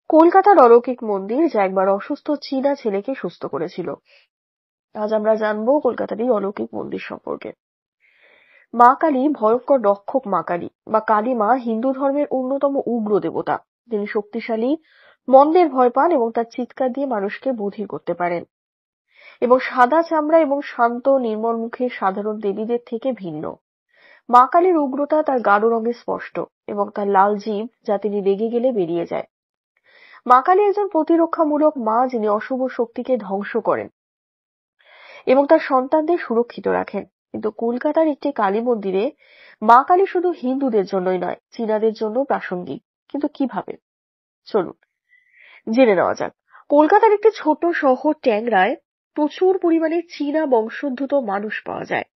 কলকাতার অলৌকিক মন্দির যা একবার অসুস্থ চীনা ছেলেকে সুস্থ করেছিল। আজ আমরা জানবো কলকাতার এই অলৌকিক মন্দির সম্পর্কে। মা কালী ভয়ঙ্কর রক্ষক মা কালী বা কালী মা হিন্দু ধর্মের অন্যতম উগ্র দেবতা। তিনি শক্তিশালী, মন্দের ভয় পান এবং তার চিৎকার দিয়ে মানুষকে বধির করতে পারেন। এবং সাদা চামড়া এবং শান্ত নির্মল মুখের সাধারণ দেবীদের থেকে ভিন্ন। মা কালীর উগ্রতা তার গাঢ় রঙে স্পষ্ট এবং তার লাল জিভ যা তিনি রেগে গেলে বেরিয়ে যায়। মা কালী একজন প্রতিরক্ষামূলক মা, যিনি অশুভ শক্তিকে ধ্বংস করেন এবং তার সন্তানদের সুরক্ষিত রাখেন। কিন্তু কলকাতার একটি কালী মন্দিরে মা কালী শুধু হিন্দুদের জন্যই নয়, চীনাদের জন্য প্রাসঙ্গিক। কিন্তু কিভাবে, চলুন জেনে নেওয়া যাক। কলকাতার একটি ছোট শহর ট্যাংরায় প্রচুর পরিমাণে চীনা বংশোদ্ভূত মানুষ পাওয়া যায়।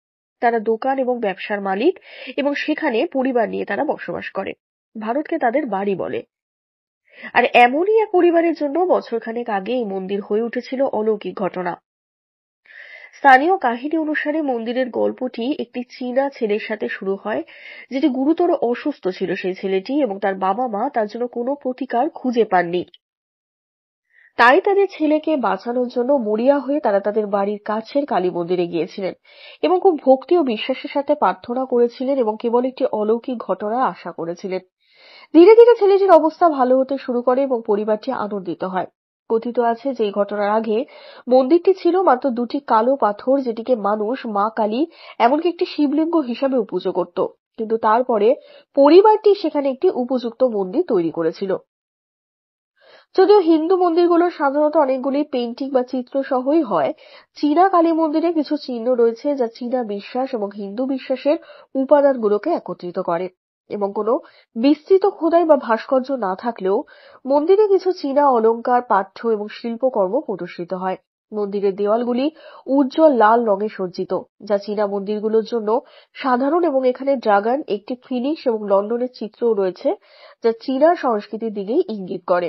তারা দোকান এবং ব্যবসার মালিক এবং সেখানে পরিবার নিয়ে তারা বসবাস করে। ভারতকে তাদের বাড়ি বলে। আর এমনই এক পরিবারের জন্য বছরখানেক আগে এই মন্দির হয়ে উঠেছিল অলৌকিক ঘটনা। স্থানীয় কাহিনী অনুসারে মন্দিরের গল্পটি একটি চীনা ছেলের সাথে শুরু হয়, যেটি গুরুতর অসুস্থ ছিল সেই ছেলেটি, এবং তার বাবা মা তার জন্য কোনো প্রতিকার খুঁজে পাননি। তাই তাদের ছেলেকে বাঁচানোর জন্য মরিয়া হয়ে তারা তাদের বাড়ির কাছের কালী মন্দিরে গিয়েছিলেন এবং খুব ভক্তি ও বিশ্বাসের সাথে প্রার্থনা করেছিলেন এবং কেবল একটি অলৌকিক ঘটনার আশা করেছিলেন। ধীরে ধীরে ছেলেটির অবস্থা ভালো হতে শুরু করে এবং পরিবারটি আনন্দিত হয়। কথিত আছে যে এই ঘটনার আগে মন্দিরটি ছিল মাত্র দুটি কালো পাথর, যেটিকে মানুষ মা কালী এমনকি একটি শিবলিঙ্গ হিসাবে পুজো করত। কিন্তু তারপরে পরিবারটি সেখানে একটি উপযুক্ত মন্দির তৈরি করেছিল। যদিও হিন্দু মন্দিরগুলো সাধারণত অনেকগুলি পেইন্টিং বা চিত্র সহই হয়, চীনা কালী মন্দিরে কিছু চিহ্ন রয়েছে যা চীনা বিশ্বাস এবং হিন্দু বিশ্বাসের উপাদানগুলোকে একত্রিত করে। এবং কোনো বিস্তৃত খোদাই বা ভাস্কর্য না থাকলেও মন্দিরে কিছু চীনা অলংকার, পাঠ্য এবং শিল্পকর্ম প্রদর্শিত হয়। মন্দিরের দেওয়ালগুলি উজ্জ্বল লাল রঙে সজ্জিত, যা চীনা মন্দিরগুলোর জন্য সাধারণ, এবং এখানে ড্রাগন, একটি ফিনিশ এবং লন্ডনের চিত্রও রয়েছে, যা চীনা সংস্কৃতির দিকেই ইঙ্গিত করে।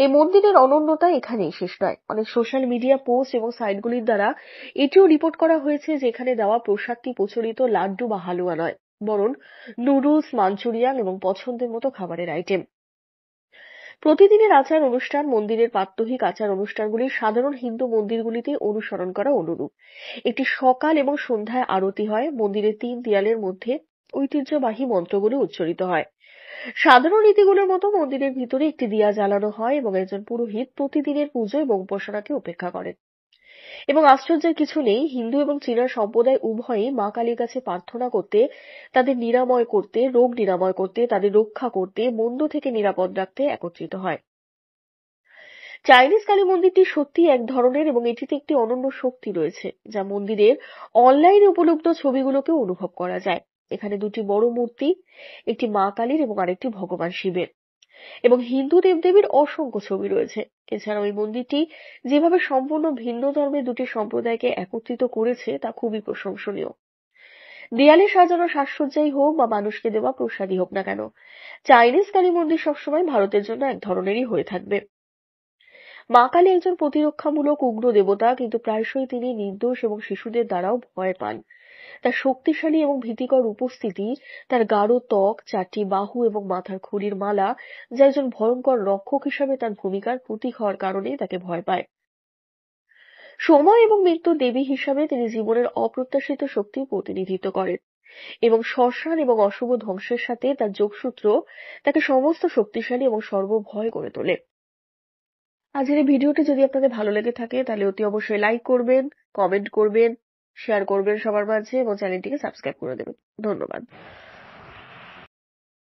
এই মন্দিরের অনন্যতা এখানেই শেষ নয়। অনেক সোশ্যাল মিডিয়া পোস্ট এবং সাইটগুলির দ্বারা এটিও রিপোর্ট করা হয়েছে যে এখানে দেওয়া প্রসাদটি প্রচলিত লাড্ডু বা হালুয়া নয়, বরং নুডলস, মাঞ্চুরিয়ান এবং পছন্দের মতো খাবারের আইটেম। প্রতিদিনের আচার অনুষ্ঠান, মন্দিরের প্রাত্যহিক আচার অনুষ্ঠানগুলি সাধারণ হিন্দু মন্দিরগুলিতে অনুসরণ করা অনুরূপ। একটি সকাল এবং সন্ধ্যায় আরতি হয়। মন্দিরের 3 দেয়ালের মধ্যে ঐতিহ্যবাহী মন্ত্রগুলি উচ্চারিত হয়। সাধারণ রীতিগুলোর মতো মন্দিরের ভিতরে একটি দিয়া জ্বালানো হয় এবং একজন পুরোহিত প্রতিদিনের পুজো এবং উপাসনাকে উপেক্ষা করেন। এবং আশ্চর্যের কিছু নেই, হিন্দু এবং চীনা সম্প্রদায় উভয়ই মা কালীর কাছে প্রার্থনা করতে, তাদের নিরাময় করতে, রোগ নিরাময় করতে, তাদের রক্ষা করতে, মন্দ থেকে নিরাপদ রাখতে একত্রিত হয়। চাইনিজ কালী মন্দিরটি সত্যি এক ধরনের এবং এটিতে একটি অনন্য শক্তি রয়েছে, যা মন্দিরের অনলাইনে উপলব্ধ ছবিগুলোকে অনুভব করা যায়। এখানে দুটি বড় মূর্তি, একটি মা কালীর এবং আরেকটি ভগবান শিবের, এবং হিন্দু দেবদেবীর অসংখ্য ছবি রয়েছে। এছাড়াও এই মন্দিরটি যেভাবে সম্পূর্ণ ভিন্ন ধর্মের দুটি সম্প্রদায়কে একত্রিত করেছে তা খুবই প্রশংসনীয়। দেয়ালে সাজানো সাজসজ্জাই হোক বা মানুষকে দেওয়া প্রসাদই হোক না কেন, চাইনিজ কালী মন্দির সবসময় ভারতের জন্য এক ধরনেরই হয়ে থাকবে। মা কালী একজন প্রতিরক্ষামূলক উগ্র দেবতা, কিন্তু প্রায়শই তিনি নির্দোষ এবং শিশুদের দ্বারাও ভয় পান। তার শক্তিশালী এবং ভীতিকর উপস্থিতি, তার গাঢ় ত্বক, 4টি বাহু এবং মাথার খুলির মালা, যা একজন ভয়ঙ্কর রক্ষক হিসাবে তার ভূমিকার প্রতীক হওয়ার কারণে তাকে ভয় পায়। সময় এবং মৃত্যুর দেবী হিসাবে তিনি জীবনের অপ্রত্যাশিত শক্তির প্রতিনিধিত্ব করেন, এবং শ্মশান এবং অশুভ ধ্বংসের সাথে তার যোগসূত্র তাকে সমস্ত শক্তিশালী এবং সর্বভয় করে তোলে। আজকের এই ভিডিওটি যদি আপনাদের ভালো লেগে থাকে তাহলে অতি অবশ্যই লাইক করবেন, কমেন্ট করবেন, শেয়ার করবেন সবার মাঝে এবং চ্যানেলটিকে সাবস্ক্রাইব করে দেবেন। ধন্যবাদ।